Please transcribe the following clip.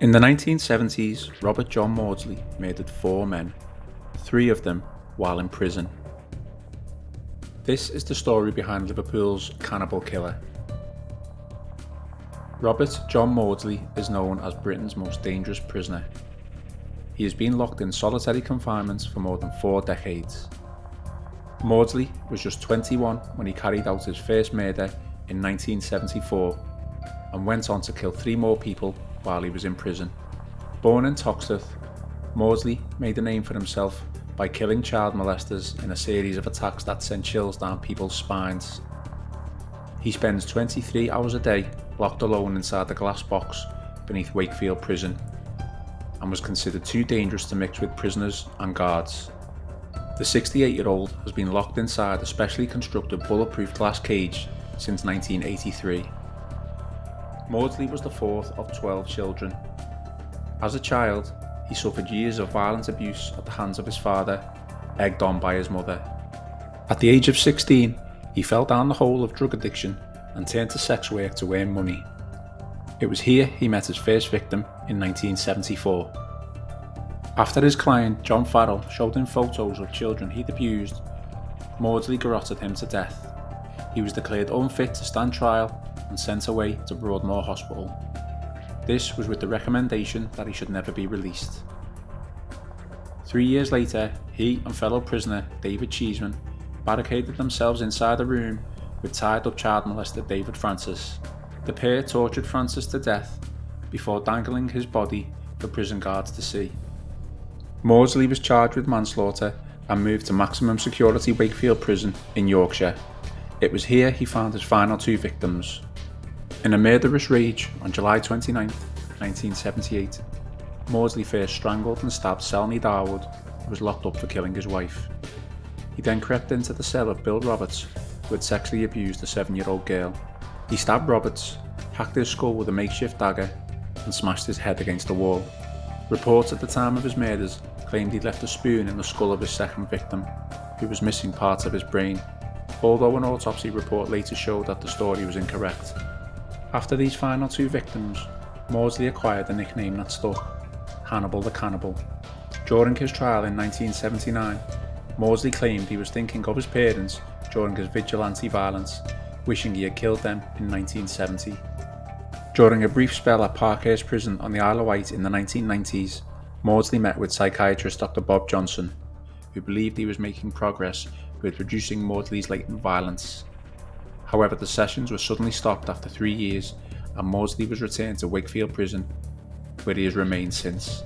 In the 1970s, Robert John Maudsley murdered 4 men, 3 of them while in prison. This is the story behind Liverpool's cannibal killer. Robert John Maudsley is known as Britain's most dangerous prisoner. He has been locked in solitary confinement for more than 4 decades. Maudsley was just 21 when he carried out his first murder in 1974 and went on to kill 3 more people while he was in prison. Born in Toxteth, Maudsley made a name for himself by killing child molesters in a series of attacks that sent chills down people's spines. He spends 23 hours a day locked alone inside the glass box beneath Wakefield Prison and was considered too dangerous to mix with prisoners and guards. The 68-year-old has been locked inside a specially constructed bulletproof glass cage since 1983. Maudsley was the 4th of 12 children. As a child, he suffered years of violent abuse at the hands of his father, egged on by his mother. At the age of 16, he fell down the hole of drug addiction and turned to sex work to earn money. It was here he met his first victim in 1974. After his client John Farrell showed him photos of children he'd abused, Maudsley garroted him to death. He was declared unfit to stand trial and sent away to Broadmoor Hospital. This was with the recommendation that he should never be released. 3 years later, he and fellow prisoner David Cheeseman barricaded themselves inside a room with tied up child molester David Francis. The pair tortured Francis to death before dangling his body for prison guards to see. Maudsley was charged with manslaughter and moved to maximum security Wakefield Prison in Yorkshire. It was here he found his final 2 victims. In a murderous rage on July 29, 1978, Maudsley first strangled and stabbed Selmy Darwood, who was locked up for killing his wife. He then crept into the cell of Bill Roberts, who had sexually abused a 7-year-old girl. He stabbed Roberts, hacked his skull with a makeshift dagger, and smashed his head against the wall. Reports at the time of his murders claimed he'd left a spoon in the skull of his second victim, who was missing parts of his brain, although an autopsy report later showed that the story was incorrect. After these final 2 victims, Maudsley acquired a nickname that stuck: Hannibal the Cannibal. During his trial in 1979, Maudsley claimed he was thinking of his parents during his vigilante violence, wishing he had killed them in 1970. During a brief spell at Parkhurst Prison on the Isle of Wight in the 1990s, Maudsley met with psychiatrist Dr. Bob Johnson, who believed he was making progress with reducing Maudsley's latent violence. However, the sessions were suddenly stopped after 3 years and Maudsley was returned to Wakefield Prison, where he has remained since.